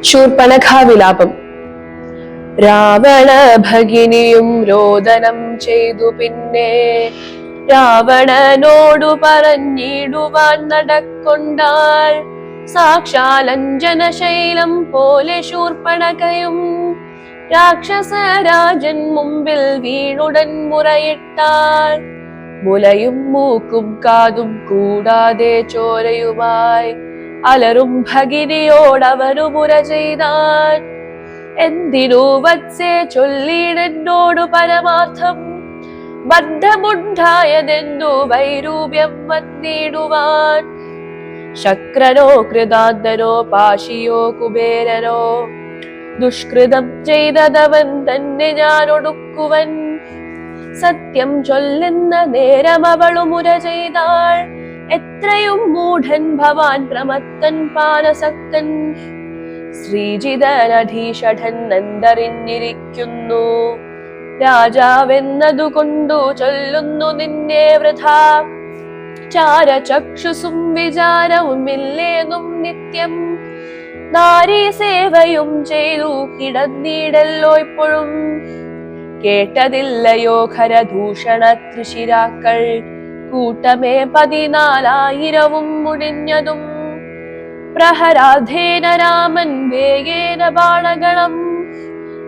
ശൂർപ്പണഖാവിലാപം. രാവണ ഭഗിനിയും രോദനം ചെയ്തു പിന്നെ രാവണനോടു പറഞ്ഞിടുവാൻ നടക്കൊണ്ടാൾ. സാക്ഷാലഞ്ജനശൈലം പോലെ ശൂർപ്പണഖയും രാക്ഷസരാജൻ മുമ്പിൽ വീണുടൻ മുറയിട്ടാൾ. മുലയും മൂക്കും കാതും കൂടാതെ ചോരയുമായി അലറും ഭഗിനിയോടവനു മുര ചെയ്താൻ. എന്തിനു വത്സേ ചൊല്ലിയിടെന്നോടു പരമാർത്ഥം, ബദ്ധമുണ്ടായതെന്തു വൈരൂപ്യം വന്നിടുവാൻ. ശക്രനോ കൃതാന്തനോ പാശിയോ കുബേരനോ ദുഷ്കൃതം ചെയ്തതവൻ തന്നെ ഞാൻ ഒടുക്കുവൻ. സത്യം ചൊല്ലുന്ന നേരം അവളു മുര ചെയ്താൾ. എത്രയും മൂഢൻ ഭവാൻ പ്രമത്തൻ പാനസക്തൻ. ശ്രീജിതനധീഷഠൻ എന്തറിഞ്ഞിരിക്കുന്നു, രാജാവെന്നതുകൊണ്ടു ചൊല്ലുന്നു നിന്നെ വൃഥാ. ചാരചക്ഷുസും വിചാരവുമില്ലേന്നും നിത്യം, നാരീ സേവയും ചെയ്തു കിടന്നീടല്ലോ ഇപ്പോഴും. കേട്ടതില്ലയോ ഖരദൂഷണ ത്രിശിരാക്കൾ, കൂട്ടമേ 14,000 മുടിഞ്ഞതും. പ്രഹരാധേന രാമൻ വേഗേന ബാണഗണം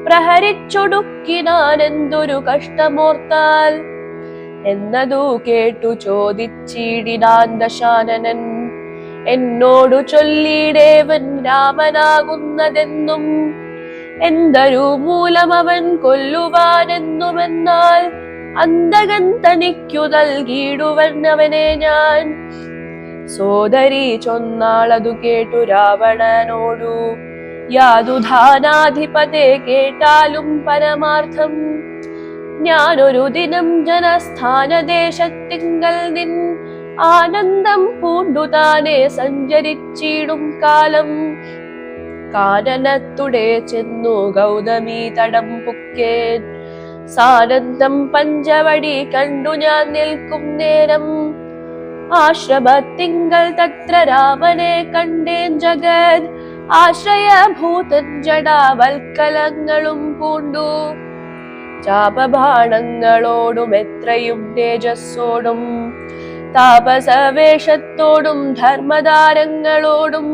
പ്രഹരിച്ചൊടുക്കിനാനെന്തൊരു കഷ്ടമോർത്താൽ. എന്നതു കേട്ടു ചോദിച്ചിടിനാൻ ദശാനനൻ, എന്നോടു ചൊല്ലിയിടേവൻ രാമനാകുന്നതെന്നും. എന്തൊരു മൂലമവൻ കൊല്ലുവാനെന്നുമെന്നാൽ അന്തകൻ തനിക്കു നൽകിയിടുവൻ അവനെ ഞാൻ. സോദരി ചൊന്നാളതു കേട്ടു രാവണനോടു, യാതുധാനാധിപതെ കേട്ടാലും പരമാർത്ഥം. ഞാനൊരു ദിനം ജനസ്ഥാനദേശത്തിങ്കൽ നിൻ ആനന്ദം പൂണ്ടുതാനെ സഞ്ചരിച്ചിടും കാലം. കാനനത്തുടെ ചെന്നു ഗൗതമി തടം പുക്കേൻ, സാനന്ദം പഞ്ചവടി കണ്ടു ഞാൻ നിൽക്കും നേരം. ആശ്രമത്തിങ്കൽ തത്ര രാമനെ കണ്ടേൻ ജഗത് ആശ്രയഭൂതൻ ജടാവൽക്കലങ്ങളും പൂണ്ടു. ചാപബാണങ്ങളോടും എത്രയും തേജസ്സോടും താപസവേഷത്തോടും ധർമ്മദാരങ്ങളോടും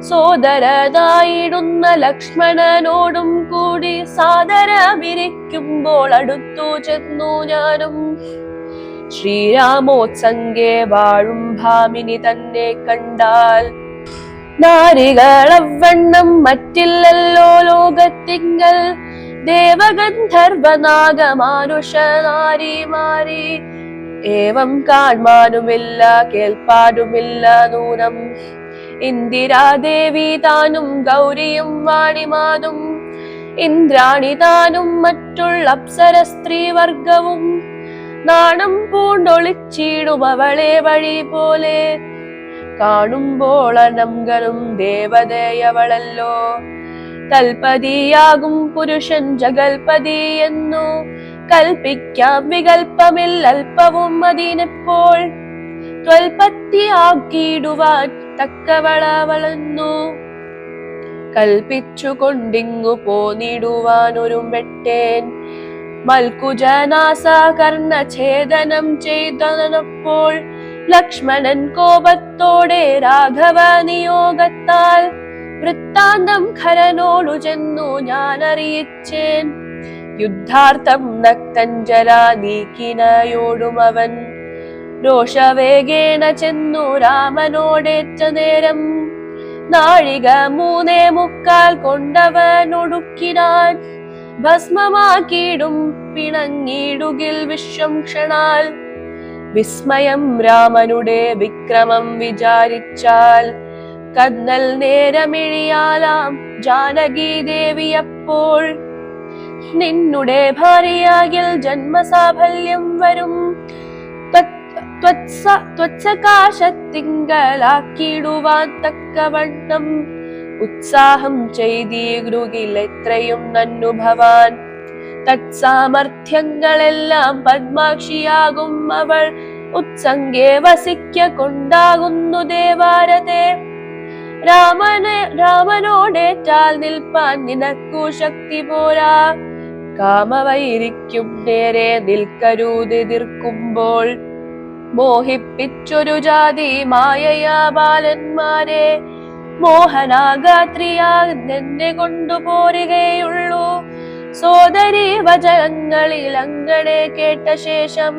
സോദരനായിടുന്ന ലക്ഷ്മണനോടും കൂടി സാദരമിരിക്കുമ്പോൾ അടുത്തു ചെന്നു ഞാനും. ശ്രീരാമോത്സംഗേ വാഴും ഭാമിനി തന്നെ കണ്ടാൽ നാരികളവണ്ണം മറ്റില്ലല്ലോ ലോകത്തിങ്കൽ. ദേവഗന്ധർവനാഗമാനുഷ നാരിമാരി ഏവം കാൺമാനുമില്ല കേൾപ്പാനുമില്ല നൂനം. ഇന്ദിരാദേവി താനും ഗൗരിയും വാണിമാതും ഇന്ദ്രാണി താനും മറ്റുള്ള അപ്സര സ്ത്രീവർഗവും നാണം പൂണ്ടൊളിച്ചിടും അവളെ വഴി പോലെ. കാണുമ്പോൾ അനംഗനും ദേവതയവളല്ലോ, തൽപതിയാകും പുരുഷൻ ജഗൽപതി എന്നു കൽപ്പിക്കാം. വികൽപ്പമില്ലൽപ്പവും അതിനെപ്പോൾ ത്വൽപത്തിയാക്കിയിടുവാൻ തക്കവളവളെന്നു കൽപ്പിച്ചു കൊണ്ടിങ്ങു പോന്നിടുവാനൊരു വെട്ടേൻ. മൽക്കുജനാസകർണഛേദനം ചെയ്തപ്പോൾ ലക്ഷ്മണൻ കോപത്തോടെ രാഘവ നിയോഗത്താൽ വൃത്താന്തം ഖരനോടു ചെന്നു ഞാൻ അറിയിച്ചേൻ. യുദ്ധാർത്ഥം നക്തഞ്ജരാ നീക്കിനയോടും അവൻ രോഷവേഗേന ചെന്നു രാമനോടേറ്റ നേരം. നാഴിക 3:45 കൊണ്ടവനൊടുക്കിനാൻ ഭസ്മമാക്കിയിടും പിണങ്ങിടുകിൽ വിശ്വം ക്ഷണാൽ. വിസ്മയം രാമനുടെ വിക്രമം വിചാരിച്ചാൽ കന്നൽ നേരമിഴിയാലാം ജാനകി ദേവിയപ്പോൾ. നിന്നുടെ ഭാര്യയാകിൽ ജന്മസാഫല്യം വരും, ത്വത്സകാശത്തിങ്കലാക്കിടുവാൻ തക്കവണ്ണം ഉത്സാഹം ചെയ്തീകൃകിൽ എത്രയും നന്നു ഭവാൻ. തത്സാമർഥ്യങ്ങളെല്ലാം പത്മാക്ഷിയാകും അവൾ ഉത്സംഗേ വസിക്ക കൊണ്ടാകുന്നു ദേവാരതെ. രാമനോടേറ്റാൽ നിൽപ്പാൻ നിനക്കു ശക്തി പോരാ. കാമവൈരിക്കും നേരെ നിൽക്കരുതെതിർക്കുമ്പോൾ മോഹിപ്പിച്ചൊരു ജാതി മായയാ ബാലന്മാരെ. മോഹനാഗാത്രിയാകുന്നെന്നെ കൊണ്ടുപോരുകയുള്ളൂ. സോദരി വചനങ്ങളിൽ അങ്ങനെ കേട്ട ശേഷം